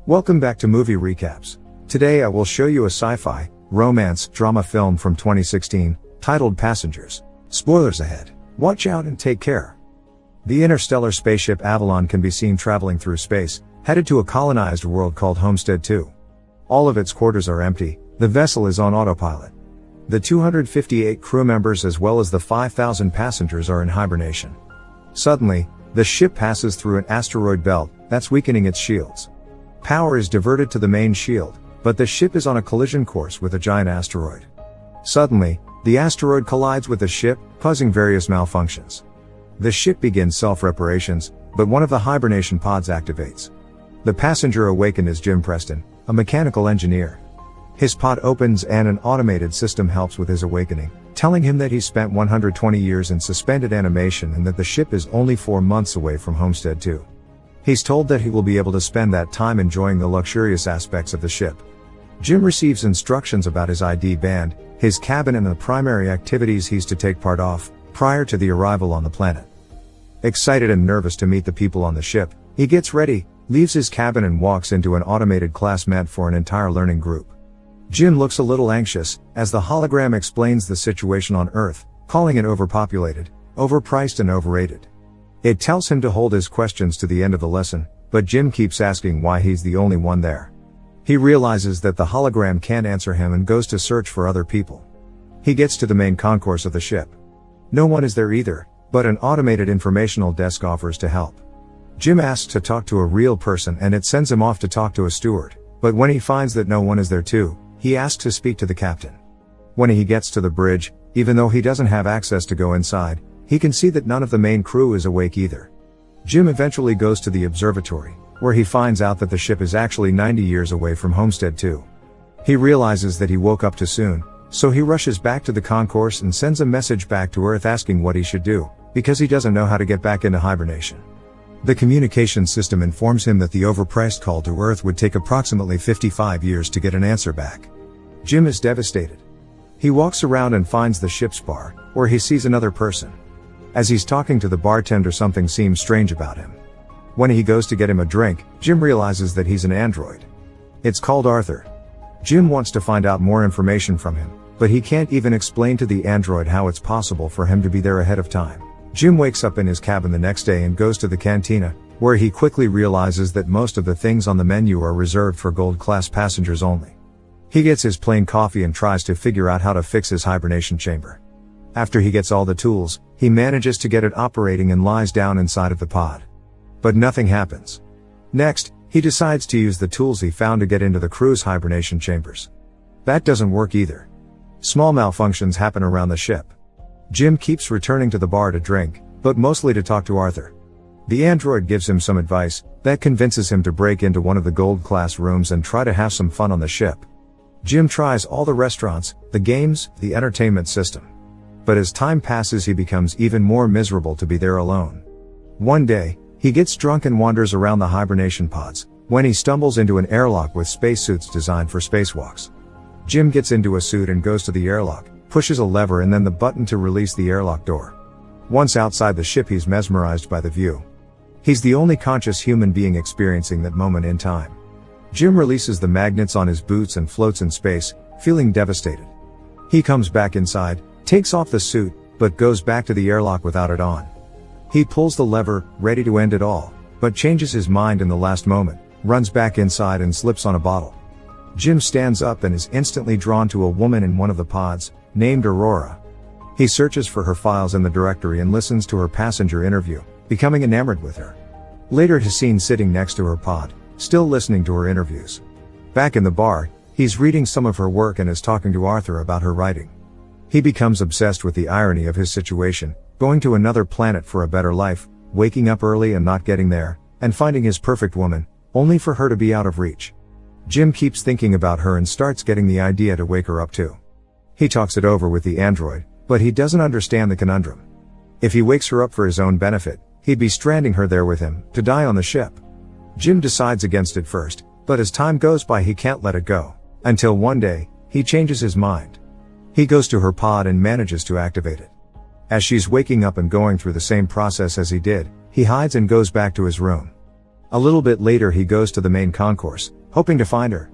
Welcome back to Movie Recaps. Today I will show you a sci-fi, romance, drama film from 2016, titled Passengers. Spoilers ahead. Watch out and take care. The interstellar spaceship Avalon can be seen traveling through space, headed to a colonized world called Homestead 2. All of its quarters are empty, the vessel is on autopilot. The 258 crew members as well as the 5,000 passengers are in hibernation. Suddenly, the ship passes through an asteroid belt that's weakening its shields. Power is diverted to the main shield, but the ship is on a collision course with a giant asteroid. Suddenly, the asteroid collides with the ship, causing various malfunctions. The ship begins self-reparations, but one of the hibernation pods activates. The passenger awakened is Jim Preston, a mechanical engineer. His pod opens and an automated system helps with his awakening, telling him that he spent 120 years in suspended animation and that the ship is only 4 months away from Homestead 2. He's told that he will be able to spend that time enjoying the luxurious aspects of the ship. Jim receives instructions about his ID band, his cabin and the primary activities he's to take part of, prior to the arrival on the planet. Excited and nervous to meet the people on the ship, he gets ready, leaves his cabin and walks into an automated class meant for an entire learning group. Jim looks a little anxious, as the hologram explains the situation on Earth, calling it overpopulated, overpriced and overrated. It tells him to hold his questions to the end of the lesson, but Jim keeps asking why he's the only one there. He realizes that the hologram can't answer him and goes to search for other people. He gets to the main concourse of the ship. No one is there either, but an automated informational desk offers to help. Jim asks to talk to a real person and it sends him off to talk to a steward, but when he finds that no one is there too, he asks to speak to the captain. When he gets to the bridge, even though he doesn't have access to go inside, he can see that none of the main crew is awake either. Jim eventually goes to the observatory, where he finds out that the ship is actually 90 years away from Homestead 2. He realizes that he woke up too soon, so he rushes back to the concourse and sends a message back to Earth asking what he should do, because he doesn't know how to get back into hibernation. The communication system informs him that the overpriced call to Earth would take approximately 55 years to get an answer back. Jim is devastated. He walks around and finds the ship's bar, where he sees another person. As he's talking to the bartender, something seems strange about him. When he goes to get him a drink, Jim realizes that he's an android. It's called Arthur. Jim wants to find out more information from him, but he can't even explain to the android how it's possible for him to be there ahead of time. Jim wakes up in his cabin the next day and goes to the cantina, where he quickly realizes that most of the things on the menu are reserved for gold-class passengers only. He gets his plain coffee and tries to figure out how to fix his hibernation chamber. After he gets all the tools, he manages to get it operating and lies down inside of the pod. But nothing happens. Next, he decides to use the tools he found to get into the crew's hibernation chambers. That doesn't work either. Small malfunctions happen around the ship. Jim keeps returning to the bar to drink, but mostly to talk to Arthur. The android gives him some advice that convinces him to break into one of the gold-class rooms and try to have some fun on the ship. Jim tries all the restaurants, the games, the entertainment system. But as time passes, he becomes even more miserable to be there alone. One day, he gets drunk and wanders around the hibernation pods, when he stumbles into an airlock with spacesuits designed for spacewalks. Jim gets into a suit and goes to the airlock, pushes a lever and then the button to release the airlock door. Once outside the ship, he's mesmerized by the view. He's the only conscious human being experiencing that moment in time. Jim releases the magnets on his boots and floats in space, feeling devastated. He comes back inside, takes off the suit, but goes back to the airlock without it on. He pulls the lever, ready to end it all, but changes his mind in the last moment, runs back inside and slips on a bottle. Jim stands up and is instantly drawn to a woman in one of the pods, named Aurora. He searches for her files in the directory and listens to her passenger interview, becoming enamored with her. Later he's seen sitting next to her pod, still listening to her interviews. Back in the bar, he's reading some of her work and is talking to Arthur about her writing. He becomes obsessed with the irony of his situation, going to another planet for a better life, waking up early and not getting there, and finding his perfect woman, only for her to be out of reach. Jim keeps thinking about her and starts getting the idea to wake her up too. He talks it over with the android, but he doesn't understand the conundrum. If he wakes her up for his own benefit, he'd be stranding her there with him, to die on the ship. Jim decides against it first, but as time goes by he can't let it go, until one day, he changes his mind. He goes to her pod and manages to activate it. As she's waking up and going through the same process as he did, he hides and goes back to his room. A little bit later he goes to the main concourse, hoping to find her.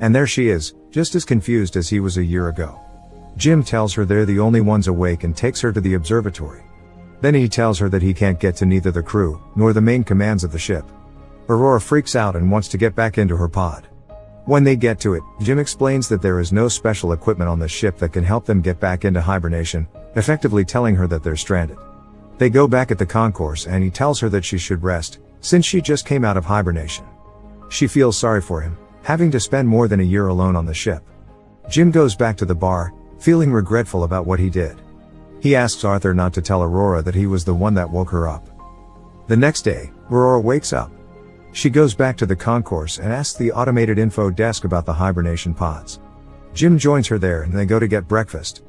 And there she is, just as confused as he was a year ago. Jim tells her they're the only ones awake and takes her to the observatory. Then he tells her that he can't get to neither the crew, nor the main commands of the ship. Aurora freaks out and wants to get back into her pod. When they get to it, Jim explains that there is no special equipment on the ship that can help them get back into hibernation, effectively telling her that they're stranded. They go back at the concourse and he tells her that she should rest, since she just came out of hibernation. She feels sorry for him, having to spend more than a year alone on the ship. Jim goes back to the bar, feeling regretful about what he did. He asks Arthur not to tell Aurora that he was the one that woke her up. The next day, Aurora wakes up. She goes back to the concourse and asks the automated info desk about the hibernation pods. Jim joins her there and they go to get breakfast.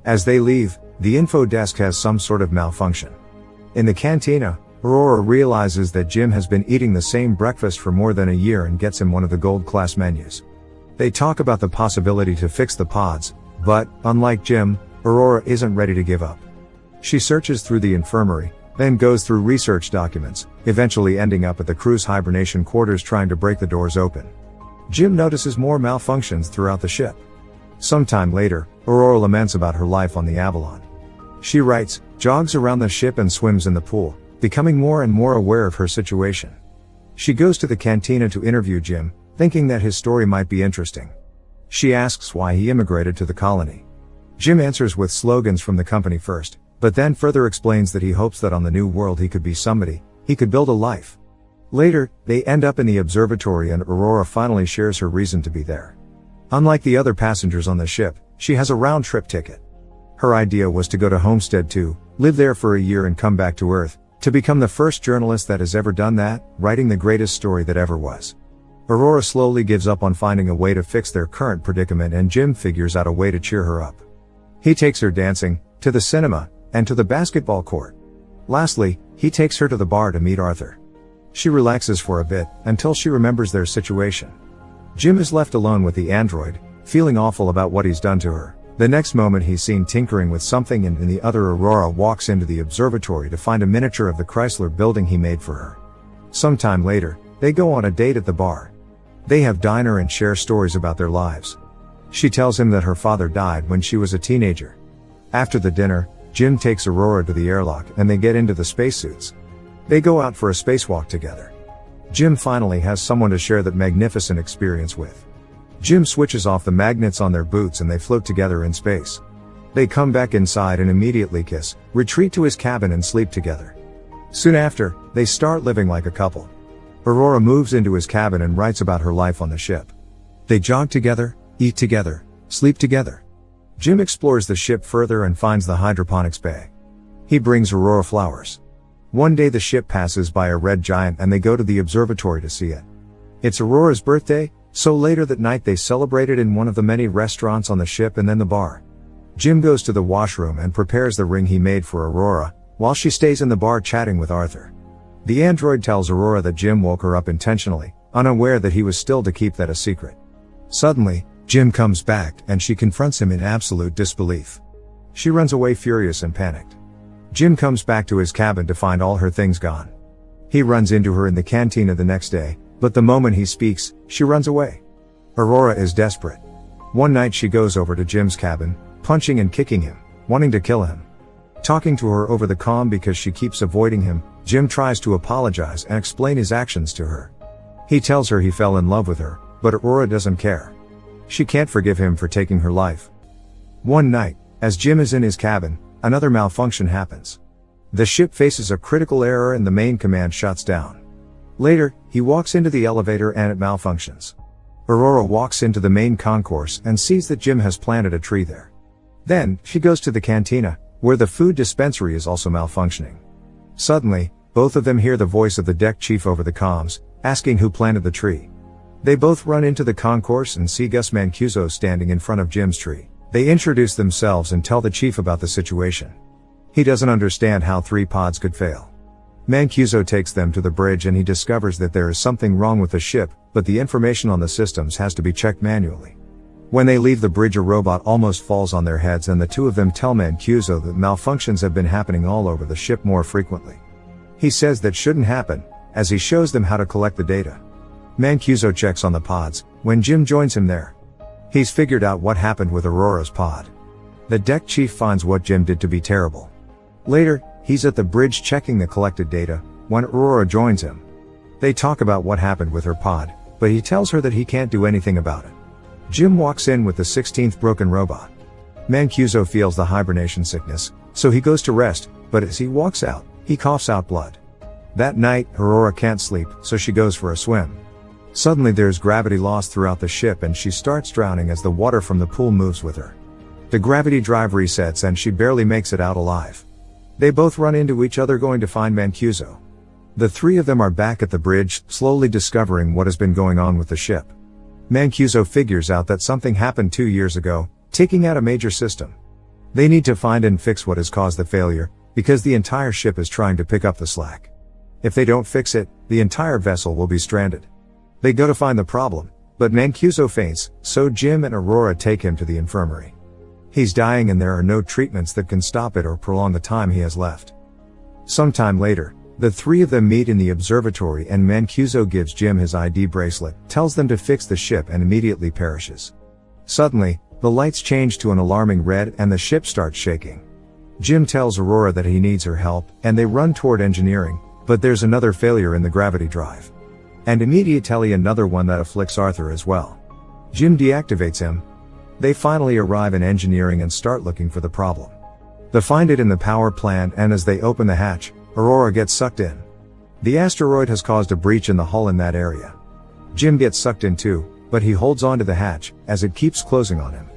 As they leave, the info desk has some sort of malfunction. In the cantina, Aurora realizes that Jim has been eating the same breakfast for more than a year and gets him one of the gold class menus. They talk about the possibility to fix the pods, but, unlike Jim, Aurora isn't ready to give up. She searches through the infirmary, then goes through research documents, eventually ending up at the crew's hibernation quarters trying to break the doors open. Jim notices more malfunctions throughout the ship. Sometime later, Aurora laments about her life on the Avalon. She writes, jogs around the ship and swims in the pool, becoming more and more aware of her situation. She goes to the cantina to interview Jim, thinking that his story might be interesting. She asks why he immigrated to the colony. Jim answers with slogans from the company first, but then further explains that he hopes that on the new world he could be somebody, he could build a life. Later, they end up in the observatory and Aurora finally shares her reason to be there. Unlike the other passengers on the ship, she has a round-trip ticket. Her idea was to go to Homestead to live there for a year and come back to Earth, to become the first journalist that has ever done that, writing the greatest story that ever was. Aurora slowly gives up on finding a way to fix their current predicament and Jim figures out a way to cheer her up. He takes her dancing, to the cinema, and to the basketball court. Lastly, he takes her to the bar to meet Arthur. She relaxes for a bit, until she remembers their situation. Jim is left alone with the android, feeling awful about what he's done to her. The next moment he's seen tinkering with something and in the other Aurora walks into the observatory to find a miniature of the Chrysler building he made for her. Sometime later, they go on a date at the bar. They have dinner and share stories about their lives. She tells him that her father died when she was a teenager. After the dinner, Jim takes Aurora to the airlock and they get into the spacesuits. They go out for a spacewalk together. Jim finally has someone to share that magnificent experience with. Jim switches off the magnets on their boots and they float together in space. They come back inside and immediately kiss, retreat to his cabin and sleep together. Soon after, they start living like a couple. Aurora moves into his cabin and writes about her life on the ship. They jog together, eat together, sleep together. Jim explores the ship further and finds the hydroponics bay. He brings Aurora flowers. One day the ship passes by a red giant and they go to the observatory to see it. It's Aurora's birthday, so later that night they celebrate it in one of the many restaurants on the ship and then the bar. Jim goes to the washroom and prepares the ring he made for Aurora, while she stays in the bar chatting with Arthur. The android tells Aurora that Jim woke her up intentionally, unaware that he was still to keep that a secret. Suddenly, Jim comes back and she confronts him in absolute disbelief. She runs away furious and panicked. Jim comes back to his cabin to find all her things gone. He runs into her in the cantina the next day, but the moment he speaks, she runs away. Aurora is desperate. One night she goes over to Jim's cabin, punching and kicking him, wanting to kill him. Talking to her over the comm because she keeps avoiding him, Jim tries to apologize and explain his actions to her. He tells her he fell in love with her, but Aurora doesn't care. She can't forgive him for taking her life. One night, as Jim is in his cabin, another malfunction happens. The ship faces a critical error and the main command shuts down. Later, he walks into the elevator and it malfunctions. Aurora walks into the main concourse and sees that Jim has planted a tree there. Then, she goes to the cantina, where the food dispensary is also malfunctioning. Suddenly, both of them hear the voice of the deck chief over the comms, asking who planted the tree. They both run into the concourse and see Gus Mancuso standing in front of Jim's tree. They introduce themselves and tell the chief about the situation. He doesn't understand how 3 pods could fail. Mancuso takes them to the bridge and he discovers that there is something wrong with the ship, but the information on the systems has to be checked manually. When they leave the bridge, a robot almost falls on their heads and the two of them tell Mancuso that malfunctions have been happening all over the ship more frequently. He says that shouldn't happen, as he shows them how to collect the data. Mancuso checks on the pods, when Jim joins him there. He's figured out what happened with Aurora's pod. The deck chief finds what Jim did to be terrible. Later, he's at the bridge checking the collected data, when Aurora joins him. They talk about what happened with her pod, but he tells her that he can't do anything about it. Jim walks in with the 16th broken robot. Mancuso feels the hibernation sickness, so he goes to rest, but as he walks out, he coughs out blood. That night, Aurora can't sleep, so she goes for a swim. Suddenly there's gravity loss throughout the ship and she starts drowning as the water from the pool moves with her. The gravity drive resets and she barely makes it out alive. They both run into each other going to find Mancuso. The three of them are back at the bridge, slowly discovering what has been going on with the ship. Mancuso figures out that something happened 2 years ago, taking out a major system. They need to find and fix what has caused the failure, because the entire ship is trying to pick up the slack. If they don't fix it, the entire vessel will be stranded. They go to find the problem, but Mancuso faints, so Jim and Aurora take him to the infirmary. He's dying and there are no treatments that can stop it or prolong the time he has left. Sometime later, the three of them meet in the observatory and Mancuso gives Jim his ID bracelet, tells them to fix the ship and immediately perishes. Suddenly, the lights change to an alarming red and the ship starts shaking. Jim tells Aurora that he needs her help, and they run toward engineering, but there's another failure in the gravity drive. And immediately another one that afflicts Arthur as well. Jim deactivates him. They finally arrive in engineering and start looking for the problem. They find it in the power plant and as they open the hatch, Aurora gets sucked in. The asteroid has caused a breach in the hull in that area. Jim gets sucked in too, but he holds on to the hatch, as it keeps closing on him.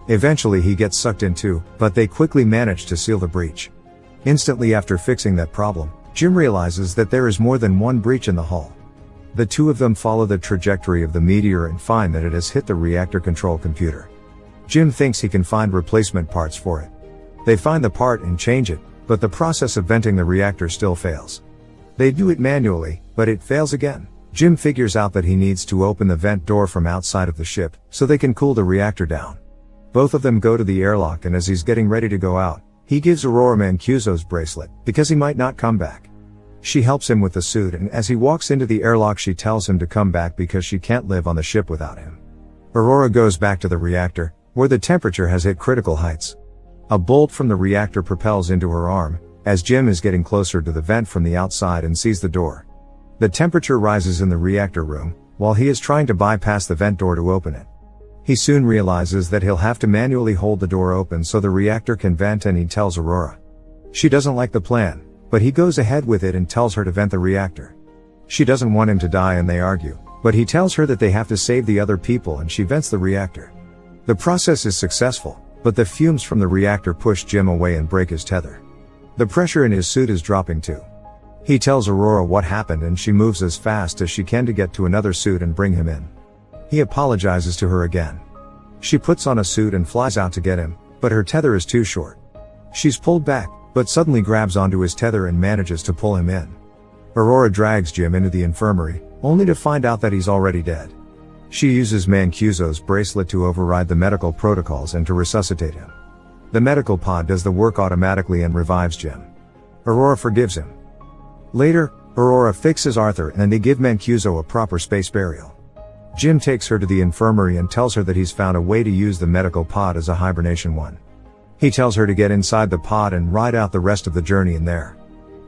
Eventually he gets sucked in too, but they quickly manage to seal the breach. Instantly after fixing that problem, Jim realizes that there is more than one breach in the hull. The two of them follow the trajectory of the meteor and find that it has hit the reactor control computer. Jim thinks he can find replacement parts for it. They find the part and change it, but the process of venting the reactor still fails. They do it manually, but it fails again. Jim figures out that he needs to open the vent door from outside of the ship, so they can cool the reactor down. Both of them go to the airlock and as he's getting ready to go out, he gives Aurora Mancuso's bracelet, because he might not come back. She helps him with the suit and as he walks into the airlock she tells him to come back because she can't live on the ship without him. Aurora goes back to the reactor, where the temperature has hit critical heights. A bolt from the reactor propels into her arm, as Jim is getting closer to the vent from the outside and sees the door. The temperature rises in the reactor room, while he is trying to bypass the vent door to open it. He soon realizes that he'll have to manually hold the door open so the reactor can vent and he tells Aurora. She doesn't like the plan, but he goes ahead with it and tells her to vent the reactor. She doesn't want him to die and they argue, but he tells her that they have to save the other people and she vents the reactor. The process is successful, but the fumes from the reactor push Jim away and break his tether. The pressure in his suit is dropping too. He tells Aurora what happened and she moves as fast as she can to get to another suit and bring him in. He apologizes to her again. She puts on a suit and flies out to get him, but her tether is too short. She's pulled back, but suddenly grabs onto his tether and manages to pull him in. Aurora drags Jim into the infirmary, only to find out that he's already dead. She uses Mancuso's bracelet to override the medical protocols and to resuscitate him. The medical pod does the work automatically and revives Jim. Aurora forgives him. Later, Aurora fixes Arthur and they give Mancuso a proper space burial. Jim takes her to the infirmary and tells her that he's found a way to use the medical pod as a hibernation one. He tells her to get inside the pod and ride out the rest of the journey in there.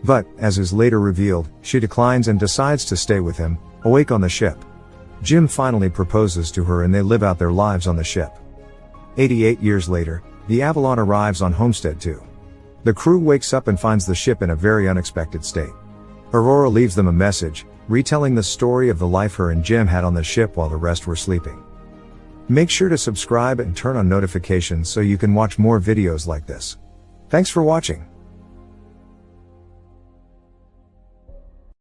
But, as is later revealed, she declines and decides to stay with him, awake on the ship. Jim finally proposes to her and they live out their lives on the ship. 88 years later, the Avalon arrives on Homestead 2. The crew wakes up and finds the ship in a very unexpected state. Aurora leaves them a message, retelling the story of the life her and Jim had on the ship while the rest were sleeping. Make sure to subscribe and turn on notifications so you can watch more videos like this. Thanks for watching.